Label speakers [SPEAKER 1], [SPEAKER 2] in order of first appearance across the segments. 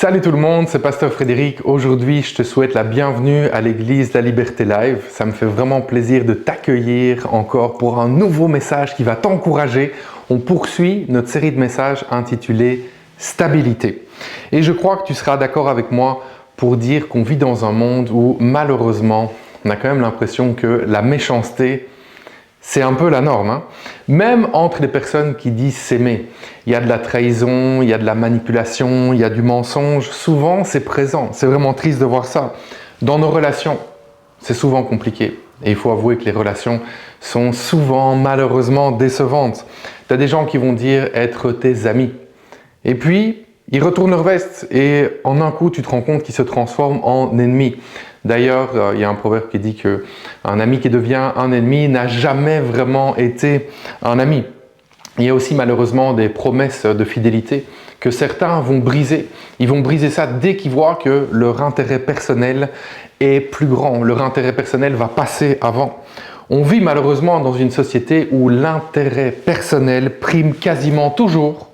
[SPEAKER 1] Salut tout le monde, c'est Pasteur Frédéric. Aujourd'hui, je te souhaite la bienvenue à l'église La Liberté Live. Ça me fait vraiment plaisir de t'accueillir encore pour un nouveau message qui va t'encourager. On poursuit notre série de messages intitulée Stabilité. Et je crois que tu seras d'accord avec moi pour dire qu'on vit dans un monde où malheureusement, on a quand même l'impression que la méchanceté, c'est un peu la norme. Même entre les personnes qui disent s'aimer, il y a de la trahison, il y a de la manipulation, il y a du mensonge. Souvent, c'est présent. C'est vraiment triste de voir ça. Dans nos relations, c'est souvent compliqué. Et il faut avouer que les relations sont souvent, malheureusement, décevantes. Tu as des gens qui vont dire être tes amis. Et puis, ils retournent leur veste et en un coup, tu te rends compte qu'ils se transforment en ennemis. D'ailleurs, il y a un proverbe qui dit qu'un ami qui devient un ennemi n'a jamais vraiment été un ami. Il y a aussi malheureusement des promesses de fidélité que certains vont briser. Ils vont briser ça dès qu'ils voient que leur intérêt personnel est plus grand. Leur intérêt personnel va passer avant. On vit malheureusement dans une société où l'intérêt personnel prime quasiment toujours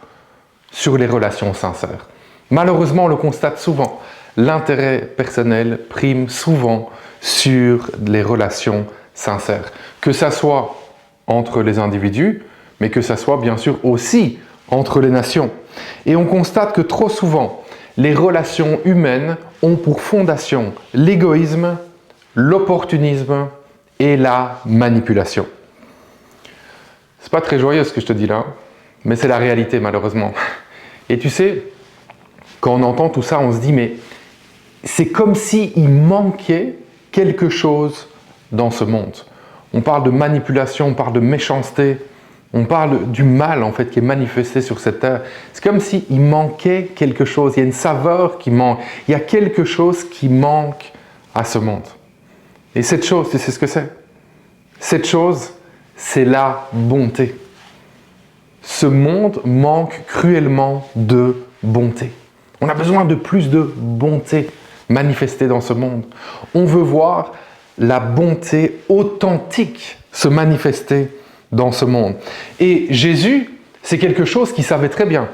[SPEAKER 1] sur les relations sincères. Malheureusement, on le constate souvent. L'intérêt personnel prime souvent sur les relations sincères. Que ça soit entre les individus, mais que ça soit bien sûr aussi entre les nations. Et on constate que trop souvent, les relations humaines ont pour fondation l'égoïsme, l'opportunisme et la manipulation. C'est pas très joyeux ce que je te dis là, mais c'est la réalité malheureusement. Et tu sais, quand on entend tout ça, on se dit mais c'est comme s'il manquait quelque chose dans ce monde. On parle de manipulation, on parle de méchanceté, on parle du mal en fait qui est manifesté sur cette terre. C'est comme s'il manquait quelque chose, il y a une saveur qui manque, il y a quelque chose qui manque à ce monde. Et cette chose, tu sais ce que c'est? Cette chose, c'est la bonté. Ce monde manque cruellement de bonté. On a besoin de plus de bonté manifestée dans ce monde. On veut voir la bonté authentique se manifester dans ce monde. Et Jésus, c'est quelque chose qu'il savait très bien.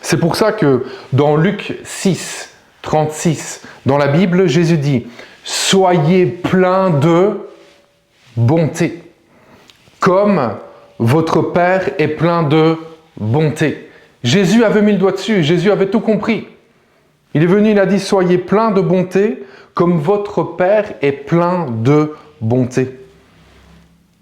[SPEAKER 1] C'est pour ça que dans Luc 6, 36, dans la Bible, Jésus dit « Soyez pleins de bonté, comme votre Père est plein de bonté. » Jésus avait mis le doigt dessus, Jésus avait tout compris. Il est venu, il a dit « Soyez pleins de bonté, comme votre Père est plein de bonté. »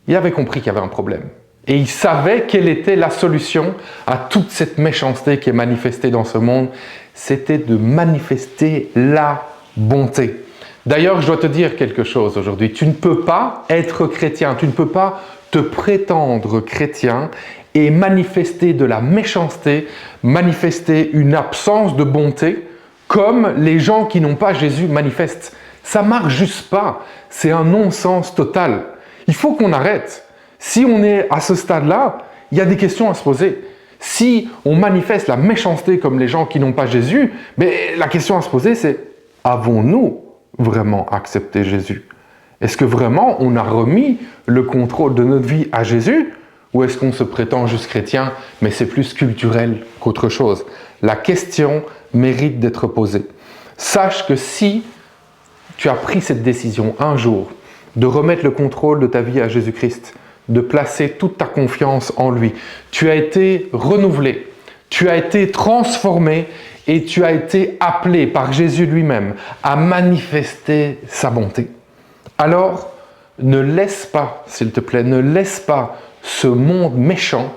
[SPEAKER 1] Il avait compris qu'il y avait un problème. Et il savait quelle était la solution à toute cette méchanceté qui est manifestée dans ce monde. C'était de manifester la bonté. D'ailleurs, je dois te dire quelque chose aujourd'hui. Tu ne peux pas être chrétien, tu ne peux pas te prétendre chrétien et manifester de la méchanceté, manifester une absence de bonté, comme les gens qui n'ont pas Jésus manifestent. Ça ne marche juste pas. C'est un non-sens total. Il faut qu'on arrête. Si on est à ce stade-là, il y a des questions à se poser. Si on manifeste la méchanceté comme les gens qui n'ont pas Jésus, mais la question à se poser, c'est avons-nous vraiment accepté Jésus? Est-ce que vraiment on a remis le contrôle de notre vie à Jésus? Ou est-ce qu'on se prétend juste chrétien, mais c'est plus culturel qu'autre chose? La question mérite d'être posée. Sache que si tu as pris cette décision un jour de remettre le contrôle de ta vie à Jésus-Christ, de placer toute ta confiance en lui, tu as été renouvelé, tu as été transformé et tu as été appelé par Jésus lui-même à manifester sa bonté. Alors, ne laisse pas, s'il te plaît, ne laisse pas ce monde méchant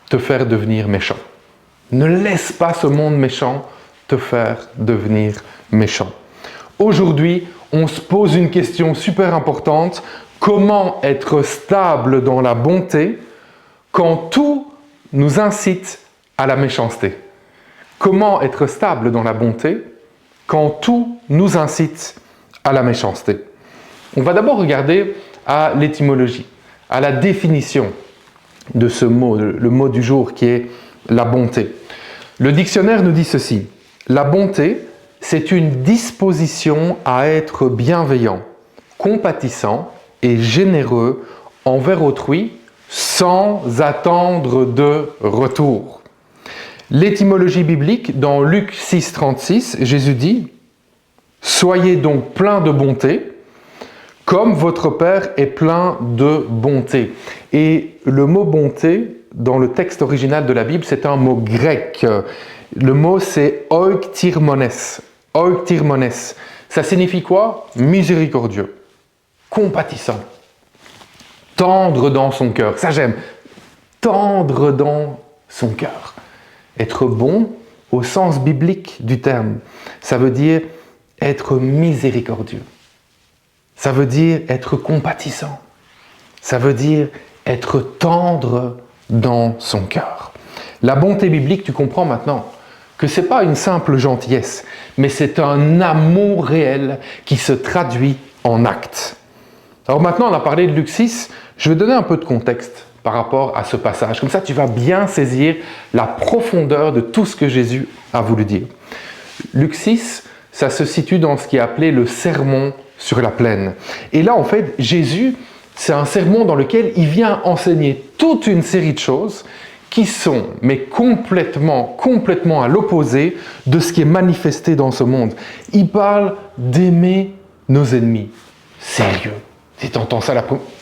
[SPEAKER 1] te faire devenir méchant. Ne laisse pas ce monde méchant te faire devenir méchant. Aujourd'hui, on se pose une question super importante. Comment être stable dans la bonté quand tout nous incite à la méchanceté? Comment être stable dans la bonté quand tout nous incite à la méchanceté? On va d'abord regarder à l'étymologie, à la définition de ce mot, le mot du jour qui est la bonté. Le dictionnaire nous dit ceci: la bonté, c'est une disposition à être bienveillant, compatissant et généreux envers autrui sans attendre de retour. L'étymologie biblique, dans Luc 6, 36, Jésus dit « Soyez donc pleins de bonté, comme votre Père est plein de bonté. » Et le mot « bonté », dans le texte original de la Bible, c'est un mot grec. Le mot, c'est « oiktirmones ». Oiktirmones. Ça signifie quoi? Miséricordieux, compatissant, tendre dans son cœur. Ça, j'aime. Tendre dans son cœur. Être bon au sens biblique du terme, ça veut dire être miséricordieux. Ça veut dire être compatissant. Ça veut dire être tendre dans son cœur. La bonté biblique, tu comprends maintenant que ce n'est pas une simple gentillesse, mais c'est un amour réel qui se traduit en actes. Alors maintenant, on a parlé de Luc 6, je vais donner un peu de contexte par rapport à ce passage. Comme ça, tu vas bien saisir la profondeur de tout ce que Jésus a voulu dire. Luc 6, ça se situe dans ce qui est appelé le sermon sur la plaine. Et là, en fait, Jésus, c'est un sermon dans lequel il vient enseigner toute une série de choses qui sont, mais complètement à l'opposé de ce qui est manifesté dans ce monde. Il parle d'aimer nos ennemis. Sérieux. Si tu entends ça,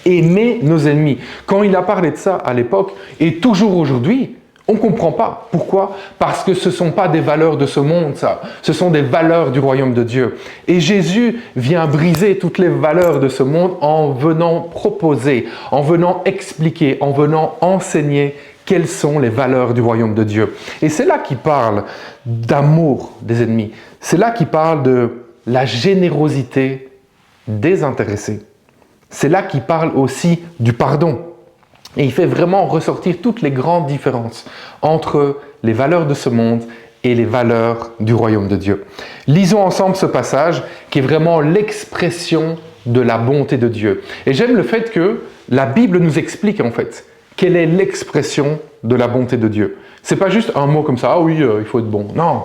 [SPEAKER 1] aimer nos ennemis. Quand il a parlé de ça à l'époque, et toujours aujourd'hui, on ne comprend pas. Pourquoi? Parce que ce ne sont pas des valeurs de ce monde, ça. Ce sont des valeurs du royaume de Dieu. Et Jésus vient briser toutes les valeurs de ce monde en venant proposer, en venant expliquer, en venant enseigner quelles sont les valeurs du royaume de Dieu. Et c'est là qu'il parle d'amour des ennemis. C'est là qu'il parle de la générosité désintéressée. C'est là qu'il parle aussi du pardon. Et il fait vraiment ressortir toutes les grandes différences entre les valeurs de ce monde et les valeurs du royaume de Dieu. Lisons ensemble ce passage qui est vraiment l'expression de la bonté de Dieu. Et j'aime le fait que la Bible nous explique en fait quelle est l'expression de la bonté de Dieu. C'est pas juste un mot comme ça, ah oui, il faut être bon. Non.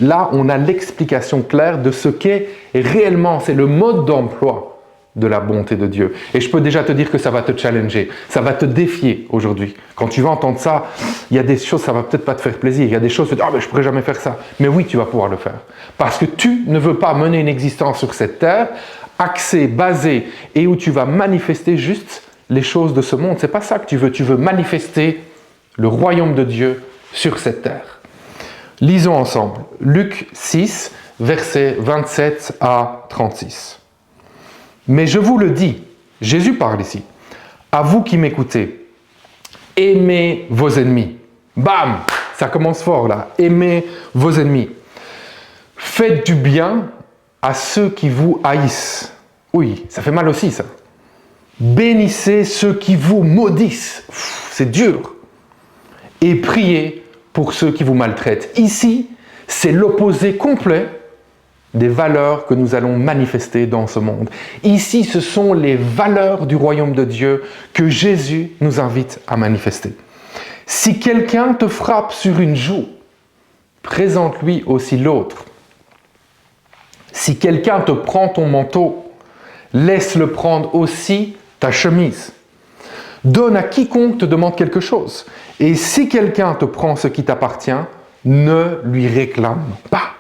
[SPEAKER 1] Là, on a l'explication claire de ce qu'est réellement, c'est le mode d'emploi de la bonté de Dieu. Et je peux déjà te dire que ça va te challenger, ça va te défier aujourd'hui. Quand tu vas entendre ça, il y a des choses, ça va peut-être pas te faire plaisir. Il y a des choses, tu te dis, ah ben je pourrais jamais faire ça. Mais oui, tu vas pouvoir le faire. Parce que tu ne veux pas mener une existence sur cette terre, axée, basée, et où tu vas manifester juste les choses de ce monde. C'est pas ça que tu veux manifester le royaume de Dieu sur cette terre. Lisons ensemble. Luc 6, versets 27 à 36. Mais je vous le dis, Jésus parle ici, à vous qui m'écoutez, aimez vos ennemis. Bam! Ça commence fort là. Aimez vos ennemis. Faites du bien à ceux qui vous haïssent. Oui, ça fait mal aussi ça. Bénissez ceux qui vous maudissent. C'est dur. Et priez pour ceux qui vous maltraitent. Ici, c'est l'opposé complet des valeurs que nous allons manifester dans ce monde. Ici, ce sont les valeurs du royaume de Dieu que Jésus nous invite à manifester. Si quelqu'un te frappe sur une joue, présente-lui aussi l'autre. Si quelqu'un te prend ton manteau, laisse-le prendre aussi ta chemise. Donne à quiconque te demande quelque chose. Et si quelqu'un te prend ce qui t'appartient, ne lui réclame pas.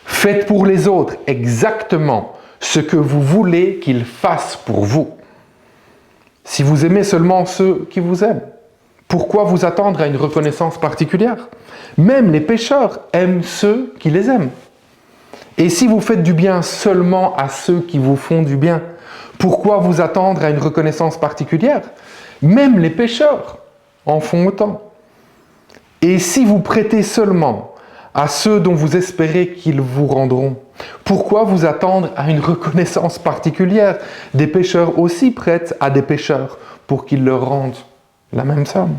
[SPEAKER 1] Faites pour les autres exactement ce que vous voulez qu'ils fassent pour vous. Si vous aimez seulement ceux qui vous aiment, pourquoi vous attendre à une reconnaissance particulière? Même les pécheurs aiment ceux qui les aiment. Et si vous faites du bien seulement à ceux qui vous font du bien, pourquoi vous attendre à une reconnaissance particulière? Même les pécheurs en font autant. Et si vous prêtez seulement à ceux dont vous espérez qu'ils vous rendront, pourquoi vous attendre à une reconnaissance particulière? Des pécheurs aussi prêtent à des pécheurs pour qu'ils leur rendent la même somme.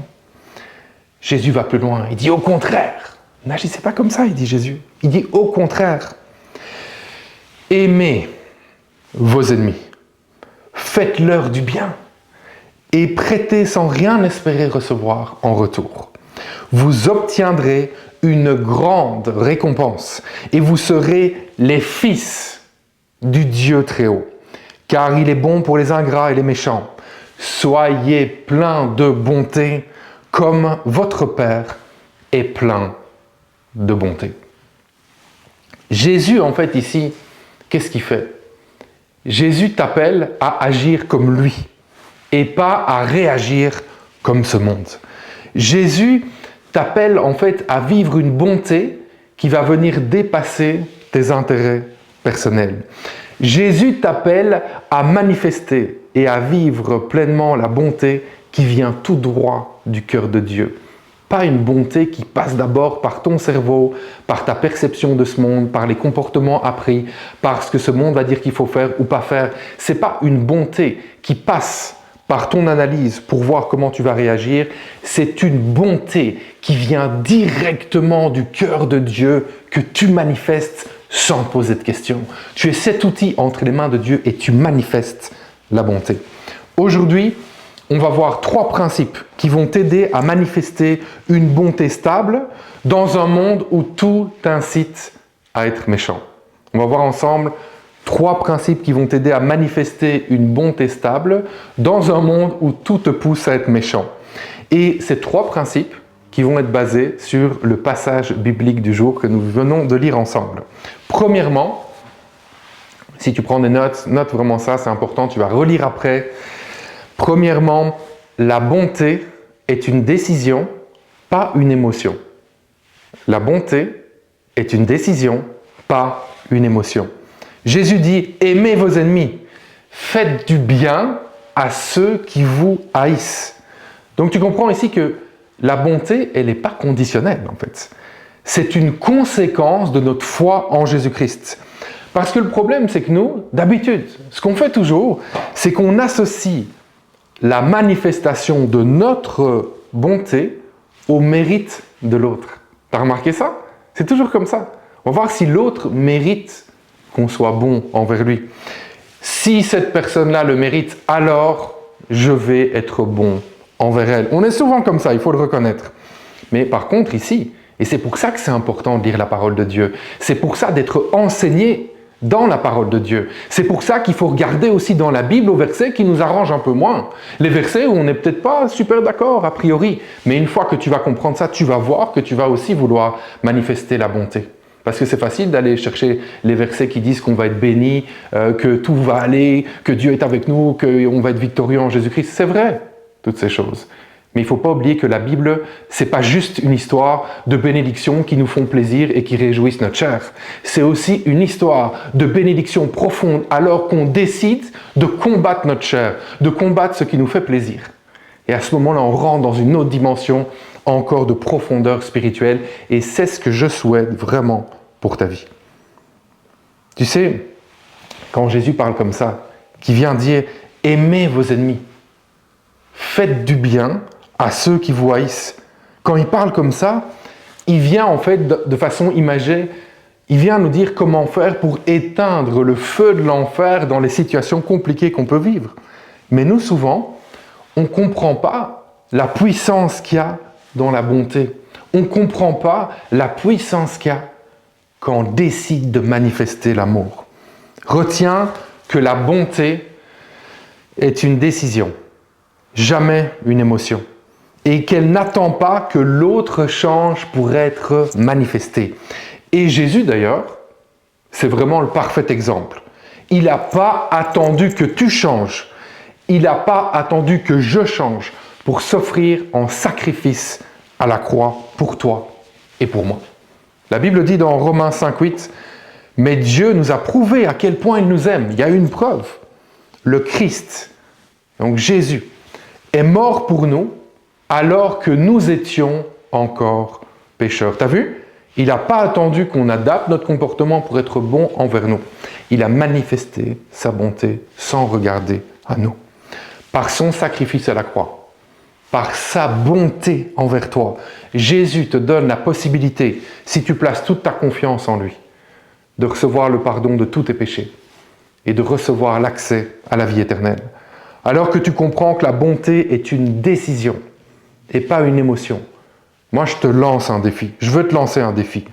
[SPEAKER 1] Jésus va plus loin, il dit au contraire. N'agissez pas comme ça, il dit Jésus. Il dit au contraire. Aimez vos ennemis. Faites-leur du bien. Et prêtez sans rien espérer recevoir en retour. Vous obtiendrez une grande récompense et vous serez les fils du Dieu très haut. Car il est bon pour les ingrats et les méchants. Soyez pleins de bonté comme votre Père est plein de bonté. Jésus, en fait, ici, qu'est-ce qu'il fait? Jésus t'appelle à agir comme lui et pas à réagir comme ce monde. Jésus t'appelle, en fait, à vivre une bonté qui va venir dépasser tes intérêts personnels. Jésus t'appelle à manifester et à vivre pleinement la bonté qui vient tout droit du cœur de Dieu. Pas une bonté qui passe d'abord par ton cerveau, par ta perception de ce monde, par les comportements appris, par ce que ce monde va dire qu'il faut faire ou pas faire. Ce n'est pas une bonté qui passe par ton analyse pour voir comment tu vas réagir. C'est une bonté qui vient directement du cœur de Dieu que tu manifestes sans poser de questions. Tu es cet outil entre les mains de Dieu et tu manifestes la bonté. Aujourd'hui, on va voir 3 principes qui vont t'aider à manifester une bonté stable dans un monde où tout t'incite à être méchant. On va voir ensemble 3 principes qui vont t'aider à manifester une bonté stable dans un monde où tout te pousse à être méchant. Et ces 3 principes qui vont être basés sur le passage biblique du jour que nous venons de lire ensemble. Premièrement, si tu prends des notes, note vraiment ça, c'est important, tu vas relire après. Premièrement, la bonté est une décision, pas une émotion. La bonté est une décision, pas une émotion. Jésus dit « Aimez vos ennemis, faites du bien à ceux qui vous haïssent. » Donc tu comprends ici que la bonté, elle n'est pas conditionnelle en fait. C'est une conséquence de notre foi en Jésus-Christ. Parce que le problème, c'est que nous, d'habitude, ce qu'on fait toujours, c'est qu'on associe la manifestation de notre bonté au mérite de l'autre. Tu as remarqué ça? C'est toujours comme ça. On va voir si l'autre mérite qu'on soit bon envers lui. Si cette personne-là le mérite, alors je vais être bon envers elle. On est souvent comme ça, il faut le reconnaître. Mais par contre ici, et c'est pour ça que c'est important de lire la parole de Dieu, c'est pour ça d'être enseigné dans la parole de Dieu. C'est pour ça qu'il faut regarder aussi dans la Bible aux versets qui nous arrangent un peu moins. Les versets où on n'est peut-être pas super d'accord a priori, mais une fois que tu vas comprendre ça, tu vas voir que tu vas aussi vouloir manifester la bonté. Parce que c'est facile d'aller chercher les versets qui disent qu'on va être béni, que tout va aller, que Dieu est avec nous, qu'on va être victorieux en Jésus-Christ. C'est vrai, toutes ces choses. Mais il ne faut pas oublier que la Bible, ce n'est pas juste une histoire de bénédictions qui nous font plaisir et qui réjouissent notre chair. C'est aussi une histoire de bénédictions profondes alors qu'on décide de combattre notre chair, de combattre ce qui nous fait plaisir. Et à ce moment-là, on rentre dans une autre dimension encore de profondeur spirituelle et c'est ce que je souhaite vraiment pour ta vie. Tu sais, quand Jésus parle comme ça, qui vient dire « Aimez vos ennemis, faites du bien » à ceux qui vous haïssent. Quand il parle comme ça, il vient en fait de façon imagée, il vient nous dire comment faire pour éteindre le feu de l'enfer dans les situations compliquées qu'on peut vivre. Mais nous, souvent, on ne comprend pas la puissance qu'il y a dans la bonté. On ne comprend pas la puissance qu'il y a quand on décide de manifester l'amour. Retiens que la bonté est une décision, jamais une émotion. Et qu'elle n'attend pas que l'autre change pour être manifestée. Et Jésus d'ailleurs, c'est vraiment le parfait exemple. Il n'a pas attendu que tu changes, il n'a pas attendu que je change pour s'offrir en sacrifice à la croix pour toi et pour moi. La Bible dit dans Romains 5,8, « Mais Dieu nous a prouvé à quel point il nous aime. » Il y a une preuve. Le Christ, donc Jésus, est mort pour nous alors que nous étions encore pécheurs. T'as vu? Il n'a pas attendu qu'on adapte notre comportement pour être bon envers nous. Il a manifesté sa bonté sans regarder à nous. Par son sacrifice à la croix, par sa bonté envers toi, Jésus te donne la possibilité, si tu places toute ta confiance en lui, de recevoir le pardon de tous tes péchés et de recevoir l'accès à la vie éternelle. Alors que tu comprends que la bonté est une décision et pas une émotion. Moi, je te lance un défi. Je veux te lancer un défi.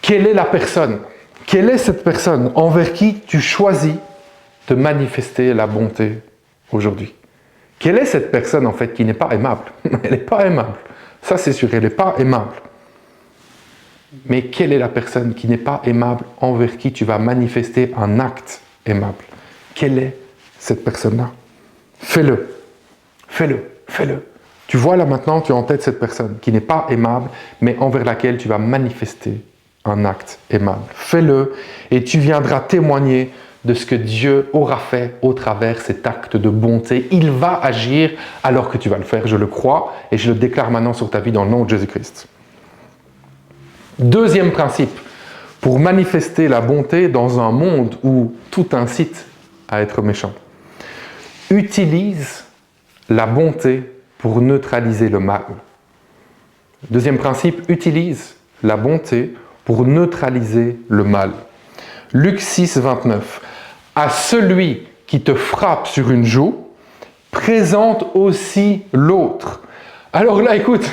[SPEAKER 1] Quelle est la personne? Quelle est cette personne envers qui tu choisis de manifester la bonté aujourd'hui? Quelle est cette personne en fait qui n'est pas aimable? Elle n'est pas aimable. Ça, c'est sûr, elle n'est pas aimable. Mais quelle est la personne qui n'est pas aimable envers qui tu vas manifester un acte aimable? Quelle est cette personne-là? Fais-le. Fais-le. Fais-le. Tu vois là maintenant, tu as en tête cette personne qui n'est pas aimable, mais envers laquelle tu vas manifester un acte aimable. Fais-le et tu viendras témoigner de ce que Dieu aura fait au travers cet acte de bonté. Il va agir alors que tu vas le faire, je le crois, et je le déclare maintenant sur ta vie dans le nom de Jésus-Christ. Deuxième principe, pour manifester la bonté dans un monde où tout incite à être méchant. Utilise la bonté pour neutraliser le mal. Deuxième principe, utilise la bonté pour neutraliser le mal. Luc 6, 29. À celui qui te frappe sur une joue, présente aussi l'autre. Alors là, écoute,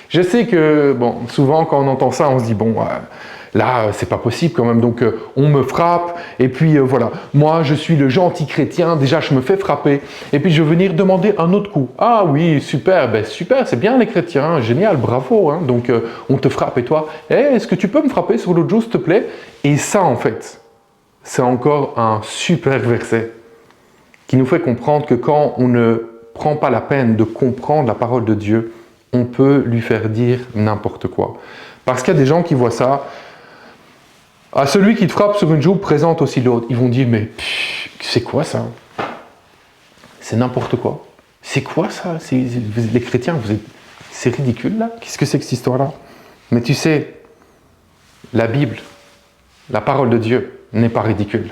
[SPEAKER 1] je sais que souvent quand on entend ça, on se dit là, c'est pas possible quand même, donc on me frappe, et puis voilà, moi je suis le gentil chrétien, déjà je me fais frapper, et puis je vais venir demander un autre coup. Ah oui, super, super, c'est bien les chrétiens, génial, bravo, hein, donc on te frappe, et toi, est-ce que tu peux me frapper sur l'autre joue, s'il te plaît? Et ça, en fait, c'est encore un super verset qui nous fait comprendre que quand on ne prend pas la peine de comprendre la parole de Dieu, on peut lui faire dire n'importe quoi. Parce qu'il y a des gens qui voient ça, à celui qui te frappe sur une joue, présente aussi l'autre. Ils vont dire, mais c'est quoi ça? C'est n'importe quoi. C'est quoi ça? Les chrétiens, c'est ridicule là? Qu'est-ce que c'est que cette histoire-là? Mais tu sais, la Bible, la parole de Dieu n'est pas ridicule.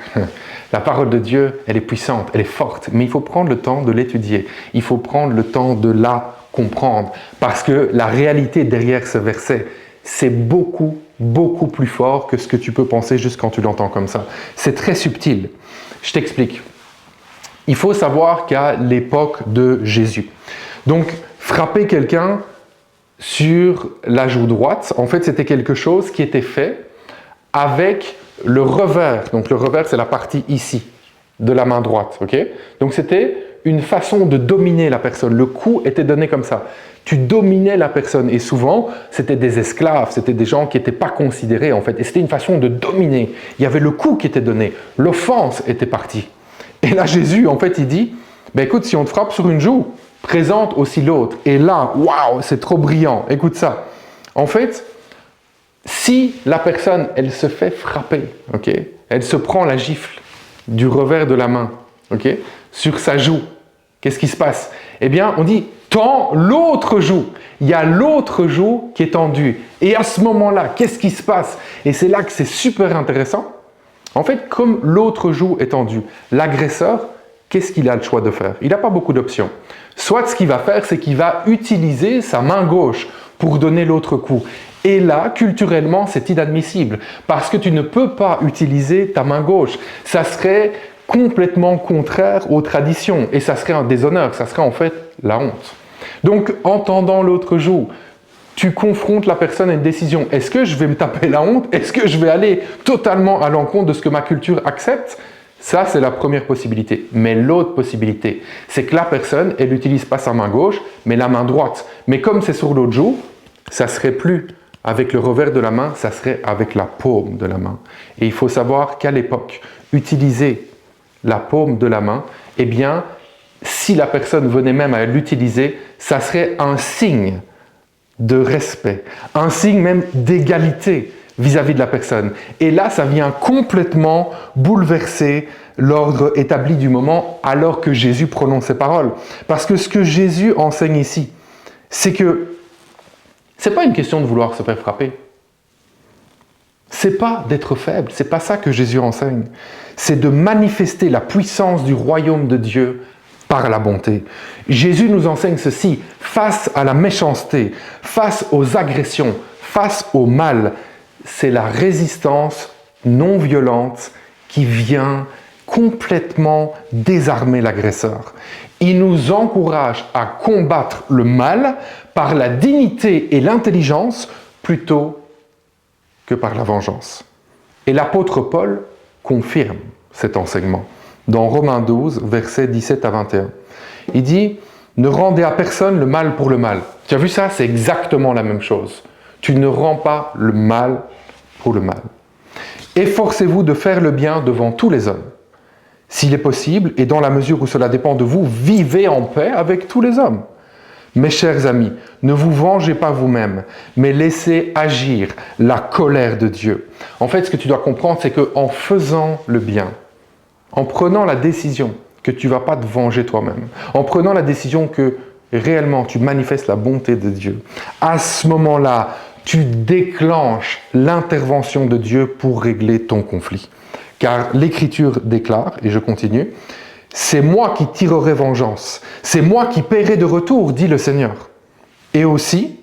[SPEAKER 1] La parole de Dieu, elle est puissante, elle est forte, mais il faut prendre le temps de l'étudier. Il faut prendre le temps de la comprendre. Parce que la réalité derrière ce verset, c'est beaucoup plus fort que ce que tu peux penser juste quand tu l'entends comme ça. C'est très subtil. Je t'explique. Il faut savoir qu'à l'époque de Jésus, donc frapper quelqu'un sur la joue droite, en fait c'était quelque chose qui était fait avec le revers. Donc le revers, c'est la partie ici de la main droite. Okay? Donc c'était une façon de dominer la personne. Le coup était donné comme ça. Tu dominais la personne. Et souvent, c'était des esclaves, c'était des gens qui n'étaient pas considérés en fait. Et c'était une façon de dominer. Il y avait le coup qui était donné. L'offense était partie. Et là, Jésus, en fait, il dit, écoute, si on te frappe sur une joue, présente aussi l'autre. Et là, waouh, c'est trop brillant. Écoute ça. En fait, si la personne, elle se fait frapper, okay, elle se prend la gifle du revers de la main, okay, sur sa joue, qu'est-ce qui se passe? Eh bien, on dit, tends l'autre joue. Il y a l'autre joue qui est tendue. Et à ce moment-là, qu'est-ce qui se passe? Et c'est là que c'est super intéressant. En fait, comme l'autre joue est tendue, l'agresseur, qu'est-ce qu'il a le choix de faire? Il n'a pas beaucoup d'options. Soit ce qu'il va faire, c'est qu'il va utiliser sa main gauche pour donner l'autre coup. Et là, culturellement, c'est inadmissible parce que tu ne peux pas utiliser ta main gauche. Ça serait complètement contraire aux traditions et ça serait un déshonneur, ça serait en fait la honte. Donc, en tendant l'autre joue, tu confrontes la personne à une décision. Est-ce que je vais me taper la honte? Est-ce que je vais aller totalement à l'encontre de ce que ma culture accepte? Ça, c'est la première possibilité. Mais l'autre possibilité, c'est que la personne, elle n'utilise pas sa main gauche, mais la main droite. Mais comme c'est sur l'autre joue, ça serait plus avec le revers de la main, ça serait avec la paume de la main. Et il faut savoir qu'à l'époque, utiliser la paume de la main, eh bien, si la personne venait même à l'utiliser, ça serait un signe de respect, un signe même d'égalité vis-à-vis de la personne. Et là, ça vient complètement bouleverser l'ordre établi du moment alors que Jésus prononce ces paroles. Parce que ce que Jésus enseigne ici, c'est que ce n'est pas une question de vouloir se faire frapper. Ce n'est pas d'être faible, ce n'est pas ça que Jésus enseigne. C'est de manifester la puissance du royaume de Dieu par la bonté. Jésus nous enseigne ceci, face à la méchanceté, face aux agressions, face au mal, c'est la résistance non violente qui vient complètement désarmer l'agresseur. Il nous encourage à combattre le mal par la dignité et l'intelligence plutôt que par la vengeance. Et l'apôtre Paul confirme cet enseignement dans Romains 12, versets 17 à 21. Il dit Ne rendez à personne le mal pour le mal. Tu as vu ça? C'est exactement la même chose. Tu ne rends pas le mal pour le mal. Efforcez-vous de faire le bien devant tous les hommes. S'il est possible, et dans la mesure où cela dépend de vous, vivez en paix avec tous les hommes. Mes chers amis, ne vous vengez pas vous-même, mais laissez agir la colère de Dieu. En fait, ce que tu dois comprendre, c'est qu'en faisant le bien, en prenant la décision que tu ne vas pas te venger toi-même, en prenant la décision que réellement tu manifestes la bonté de Dieu, à ce moment-là, tu déclenches l'intervention de Dieu pour régler ton conflit. Car l'Écriture déclare, et je continue, « C'est moi qui tirerai vengeance, c'est moi qui paierai de retour, dit le Seigneur. Et aussi,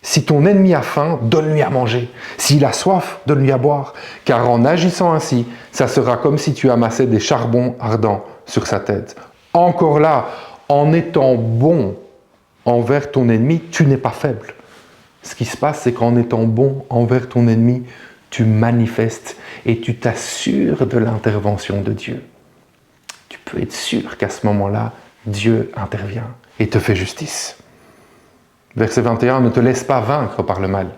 [SPEAKER 1] si ton ennemi a faim, donne-lui à manger. S'il a soif, donne-lui à boire. Car en agissant ainsi, ça sera comme si tu amassais des charbons ardents sur sa tête. Encore là, en étant bon envers ton ennemi, tu n'es pas faible. Ce qui se passe, c'est qu'en étant bon envers ton ennemi, tu manifestes et tu t'assures de l'intervention de Dieu. Tu peux être sûr qu'à ce moment-là, Dieu intervient et te fait justice. Verset 21, ne te laisse pas vaincre par le mal.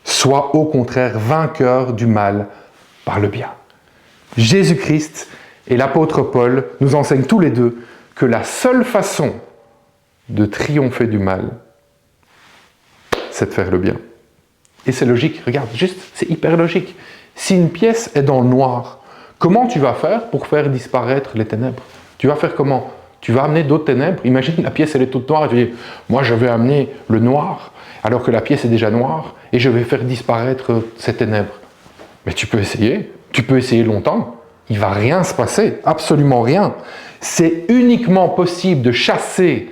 [SPEAKER 1] Sois au contraire vainqueur du mal par le bien. Jésus-Christ et l'apôtre Paul nous enseignent tous les deux que la seule façon de triompher du mal, c'est de faire le bien. Et c'est logique, regarde, juste, c'est hyper logique. Si une pièce est dans le noir, comment tu vas faire pour faire disparaître les ténèbres? Tu vas faire comment? Tu vas amener d'autres ténèbres. Imagine, la pièce, elle est toute noire, et tu dis, moi, je vais amener le noir, alors que la pièce est déjà noire, et je vais faire disparaître ces ténèbres. Mais tu peux essayer longtemps. Il ne va rien se passer, absolument rien. C'est uniquement possible de chasser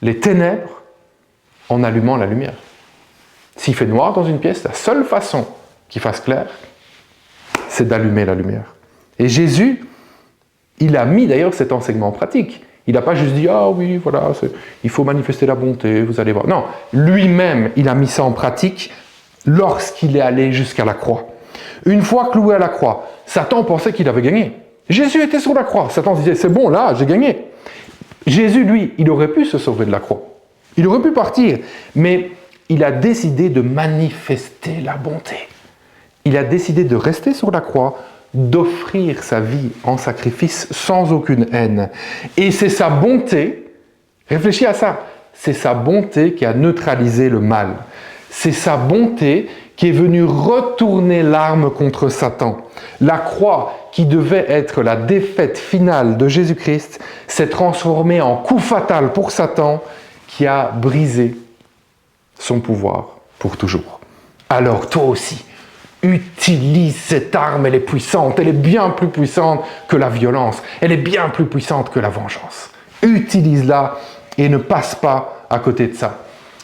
[SPEAKER 1] les ténèbres en allumant la lumière. S'il fait noir dans une pièce, la seule façon qu'il fasse clair, c'est d'allumer la lumière. Et Jésus, il a mis d'ailleurs cet enseignement en pratique. Il n'a pas juste dit « Ah oui, voilà, il faut manifester la bonté, vous allez voir ». Non, lui-même, il a mis ça en pratique lorsqu'il est allé jusqu'à la croix. Une fois cloué à la croix, Satan pensait qu'il avait gagné. Jésus était sur la croix. Satan se disait « C'est bon, là, j'ai gagné ». Jésus, lui, il aurait pu se sauver de la croix. Il aurait pu partir, mais il a décidé de manifester la bonté. Il a décidé de rester sur la croix, d'offrir sa vie en sacrifice sans aucune haine. Et c'est sa bonté, réfléchis à ça, c'est sa bonté qui a neutralisé le mal. C'est sa bonté qui est venue retourner l'arme contre Satan. La croix, qui devait être la défaite finale de Jésus-Christ, s'est transformée en coup fatal pour Satan, qui a brisé son pouvoir pour toujours. Alors toi aussi, utilise cette arme, elle est puissante, elle est bien plus puissante que la violence, elle est bien plus puissante que la vengeance. Utilise-la et ne passe pas à côté de ça.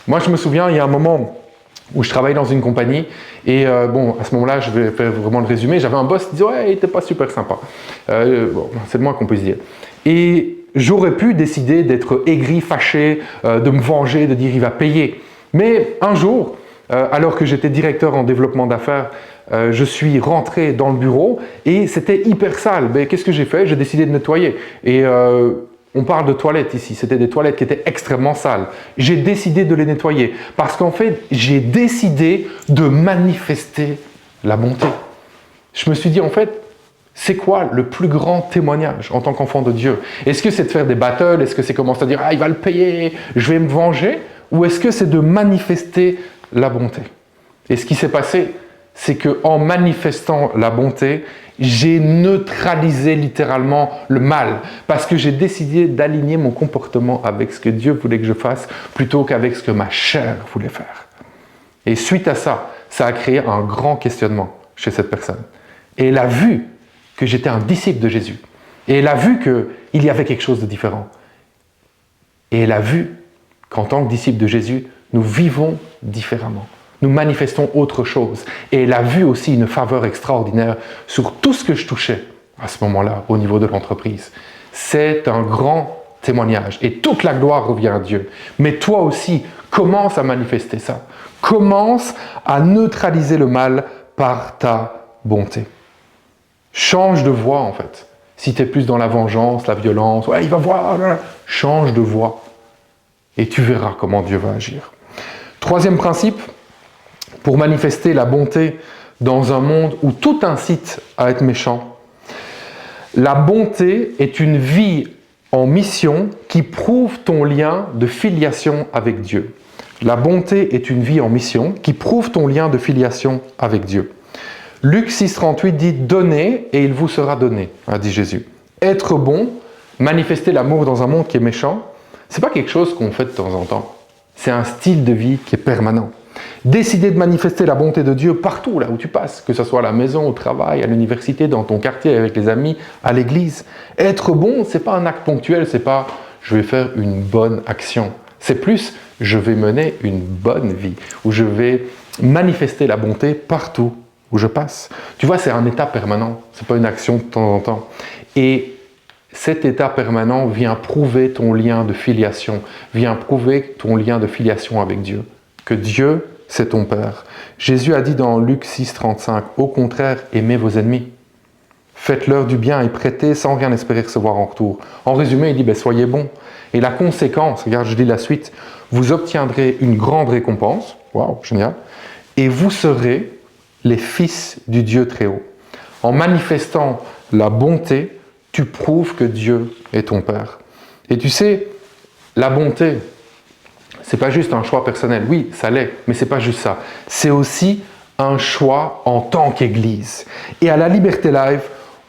[SPEAKER 1] Moi, je me souviens, il y a un moment où je travaillais dans une compagnie et à ce moment-là, je vais faire vraiment le résumé, j'avais un boss qui disait « Ouais, il n'était pas super sympa. » c'est le moins qu'on puisse dire. Et j'aurais pu décider d'être aigri, fâché, de me venger, de dire « Il va payer ». Mais un jour, alors que j'étais directeur en développement d'affaires, je suis rentré dans le bureau et c'était hyper sale. Mais qu'est-ce que j'ai fait? J'ai décidé de nettoyer. Et on parle de toilettes ici, c'était des toilettes qui étaient extrêmement sales. J'ai décidé de les nettoyer parce qu'en fait, j'ai décidé de manifester la bonté. Je me suis dit, en fait, c'est quoi le plus grand témoignage en tant qu'enfant de Dieu? Est-ce que c'est de faire des battles? Est-ce que c'est commencer à dire « Ah, il va le payer, je vais me venger » ou est-ce que c'est de manifester la bonté? Et ce qui s'est passé, c'est qu'en manifestant la bonté, j'ai neutralisé littéralement le mal parce que j'ai décidé d'aligner mon comportement avec ce que Dieu voulait que je fasse plutôt qu'avec ce que ma chair voulait faire. Et suite à ça, ça a créé un grand questionnement chez cette personne. Et elle a vu que j'étais un disciple de Jésus. Et elle a vu qu'il y avait quelque chose de différent. Et elle a vu qu'en tant que disciple de Jésus, nous vivons différemment. Nous manifestons autre chose. Et elle a vu aussi une faveur extraordinaire sur tout ce que je touchais à ce moment-là, au niveau de l'entreprise. C'est un grand témoignage. Et toute la gloire revient à Dieu. Mais toi aussi, commence à manifester ça. Commence à neutraliser le mal par ta bonté. Change de voie, en fait. Si tu es plus dans la vengeance, la violence, ouais, il va voir, change de voie. Et tu verras comment Dieu va agir. Troisième principe, pour manifester la bonté dans un monde où tout incite à être méchant. La bonté est une vie en mission qui prouve ton lien de filiation avec Dieu. La bonté est une vie en mission qui prouve ton lien de filiation avec Dieu. Luc 6,38 dit « Donnez et il vous sera donné », a dit Jésus. Être bon, manifester l'amour dans un monde qui est méchant, ce n'est pas quelque chose qu'on fait de temps en temps. C'est un style de vie qui est permanent. Décider de manifester la bonté de Dieu partout là où tu passes, que ce soit à la maison, au travail, à l'université, dans ton quartier, avec les amis, à l'église. Être bon, ce n'est pas un acte ponctuel, ce n'est pas « je vais faire une bonne action ». C'est plus « je vais mener une bonne vie » où je vais manifester la bonté partout où je passe. Tu vois, c'est un état permanent, ce n'est pas une action de temps en temps. Et cet état permanent vient prouver ton lien de filiation, vient prouver ton lien de filiation avec Dieu. Que Dieu, c'est ton Père. Jésus a dit dans Luc 6,35, « Au contraire, aimez vos ennemis. Faites-leur du bien et prêtez sans rien espérer recevoir en retour. » En résumé, il dit, soyez bons. Et la conséquence, regarde, je lis la suite, vous obtiendrez une grande récompense, waouh, génial, et vous serez les fils du Dieu très haut. En manifestant la bonté, tu prouves que Dieu est ton Père. Et tu sais, la bonté, c'est pas juste un choix personnel. Oui, ça l'est, mais c'est pas juste ça. C'est aussi un choix en tant qu'Église. Et à la Liberté Live,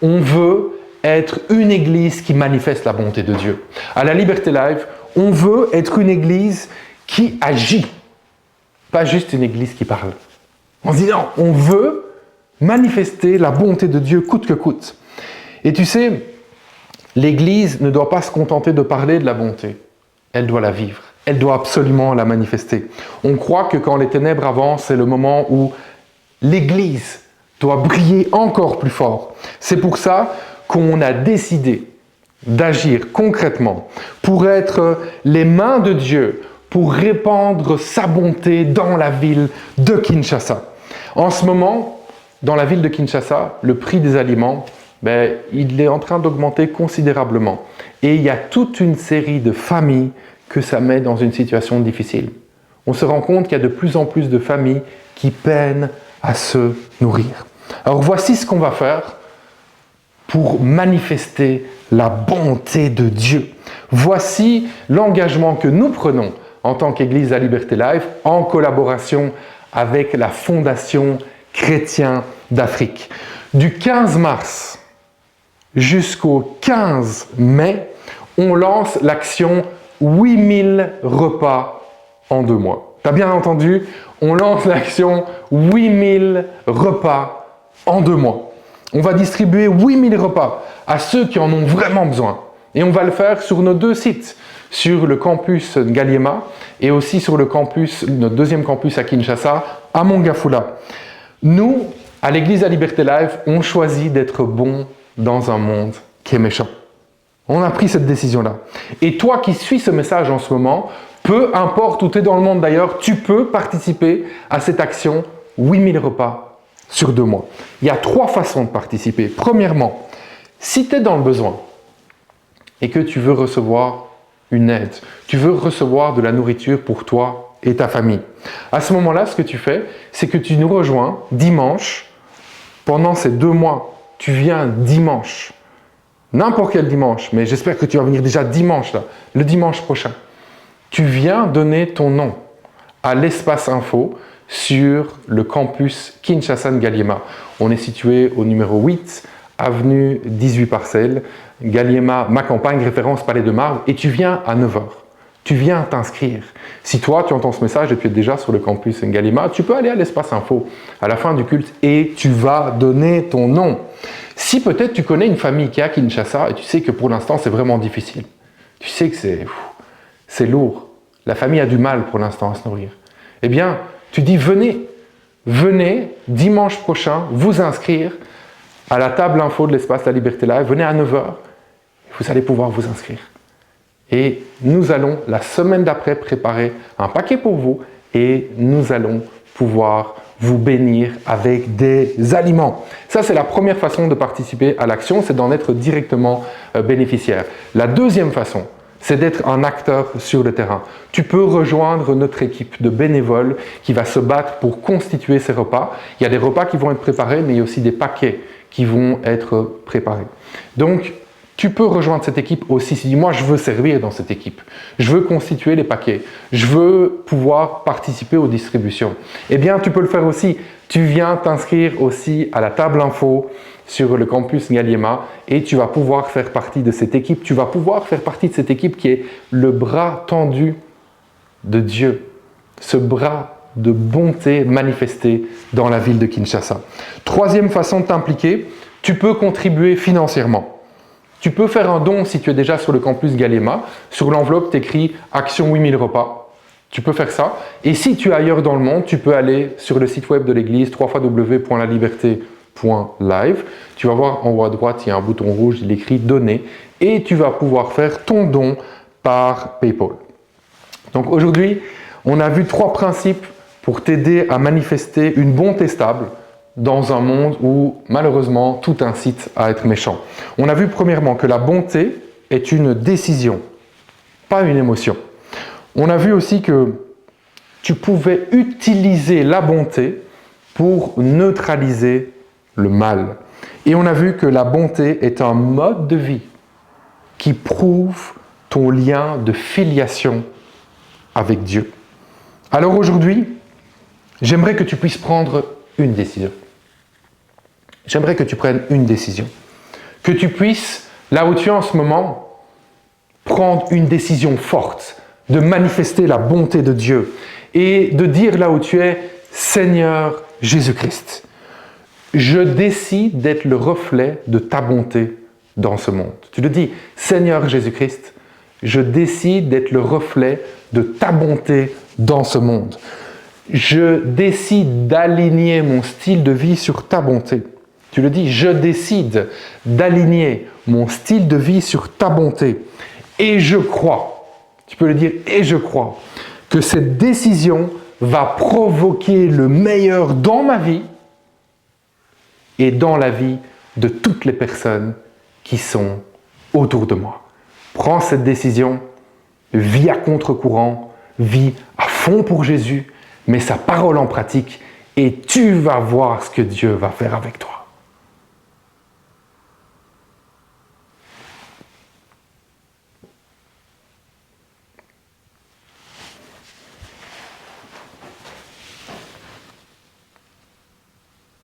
[SPEAKER 1] on veut être une Église qui manifeste la bonté de Dieu. À la Liberté Live, on veut être une Église qui agit, pas juste une Église qui parle. On se dit non, on veut manifester la bonté de Dieu coûte que coûte. Et tu sais, l'Église ne doit pas se contenter de parler de la bonté. Elle doit la vivre. Elle doit absolument la manifester. On croit que quand les ténèbres avancent, c'est le moment où l'Église doit briller encore plus fort. C'est pour ça qu'on a décidé d'agir concrètement pour être les mains de Dieu, pour répandre sa bonté dans la ville de Kinshasa. En ce moment, dans la ville de Kinshasa, le prix des aliments, il est en train d'augmenter considérablement. Et il y a toute une série de familles que ça met dans une situation difficile. On se rend compte qu'il y a de plus en plus de familles qui peinent à se nourrir. Alors voici ce qu'on va faire pour manifester la bonté de Dieu. Voici l'engagement que nous prenons en tant qu'Église à Liberté Live en collaboration avec la Fondation Chrétien d'Afrique. Du 15 mars jusqu'au 15 mai, on lance l'action 8000 repas en 2 mois. Tu as bien entendu, on lance l'action 8000 repas en 2 mois. On va distribuer 8000 repas à ceux qui en ont vraiment besoin. Et on va le faire sur nos 2 sites, sur le campus Ngaliema et aussi sur le campus, notre deuxième campus à Kinshasa, à Mongafula. Nous, à l'Église à Liberté Live, on choisit d'être bons dans un monde qui est méchant. On a pris cette décision-là. Et toi qui suis ce message en ce moment, peu importe où tu es dans le monde d'ailleurs, tu peux participer à cette action 8000 repas sur 2 mois. Il y a 3 façons de participer. Premièrement, si tu es dans le besoin et que tu veux recevoir une aide, tu veux recevoir de la nourriture pour toi et ta famille, à ce moment-là, ce que tu fais, c'est que tu nous rejoins dimanche. Pendant ces 2 mois, tu viens dimanche, n'importe quel dimanche, mais j'espère que tu vas venir déjà dimanche, là, le dimanche prochain. Tu viens donner ton nom à l'espace info sur le campus Kinshasa Ngaliema. On est situé au numéro 8, avenue 18 Parcelles, Ngaliema, ma campagne, référence Palais de Marbre, et tu viens à 9h. Tu viens t'inscrire. Si toi, tu entends ce message et tu es déjà sur le campus Ngaliema, tu peux aller à l'espace info à la fin du culte et tu vas donner ton nom. Si peut-être tu connais une famille qui est à Kinshasa et tu sais que pour l'instant, c'est vraiment difficile. Tu sais que c'est lourd. La famille a du mal pour l'instant à se nourrir. Eh bien, tu dis venez dimanche prochain vous inscrire à la table info de l'espace La Liberté Live. Venez à 9h, vous allez pouvoir vous inscrire. Et nous allons, la semaine d'après, préparer un paquet pour vous et nous allons pouvoir vous bénir avec des aliments. Ça, c'est la première façon de participer à l'action, c'est d'en être directement bénéficiaire. La deuxième façon, c'est d'être un acteur sur le terrain. Tu peux rejoindre notre équipe de bénévoles qui va se battre pour constituer ces repas. Il y a des repas qui vont être préparés, mais il y a aussi des paquets qui vont être préparés. Donc, tu peux rejoindre cette équipe aussi. Si tu dis, moi, je veux servir dans cette équipe, je veux constituer les paquets, je veux pouvoir participer aux distributions. Eh bien, tu peux le faire aussi. Tu viens t'inscrire aussi à la table info sur le campus Ngaliema et tu vas pouvoir faire partie de cette équipe. Tu vas pouvoir faire partie de cette équipe qui est le bras tendu de Dieu, ce bras de bonté manifesté dans la ville de Kinshasa. Troisième façon de t'impliquer, tu peux contribuer financièrement. Tu peux faire un don si tu es déjà sur le campus Ngaliema. Sur l'enveloppe, tu écris « Action 8000 repas ». Tu peux faire ça. Et si tu es ailleurs dans le monde, tu peux aller sur le site web de l'église www.laliberté.live. Tu vas voir en haut à droite, il y a un bouton rouge, il est écrit « Donner » et tu vas pouvoir faire ton don par PayPal. Donc aujourd'hui, on a vu 3 principes pour t'aider à manifester une bonté stable dans un monde où, malheureusement, tout incite à être méchant. On a vu premièrement que la bonté est une décision, pas une émotion. On a vu aussi que tu pouvais utiliser la bonté pour neutraliser le mal. Et on a vu que la bonté est un mode de vie qui prouve ton lien de filiation avec Dieu. Alors aujourd'hui, j'aimerais que tu puisses prendre une décision. J'aimerais que tu prennes une décision. Que tu puisses, là où tu es en ce moment, prendre une décision forte, de manifester la bonté de Dieu et de dire là où tu es, Seigneur Jésus-Christ, je décide d'être le reflet de ta bonté dans ce monde. Tu le dis, Seigneur Jésus-Christ, je décide d'être le reflet de ta bonté dans ce monde. Je décide d'aligner mon style de vie sur ta bonté. Tu le dis, je décide d'aligner mon style de vie sur ta bonté. Et je crois, tu peux le dire, et je crois que cette décision va provoquer le meilleur dans ma vie et dans la vie de toutes les personnes qui sont autour de moi. Prends cette décision, vis à contre-courant, vis à fond pour Jésus, mets sa parole en pratique et tu vas voir ce que Dieu va faire avec toi.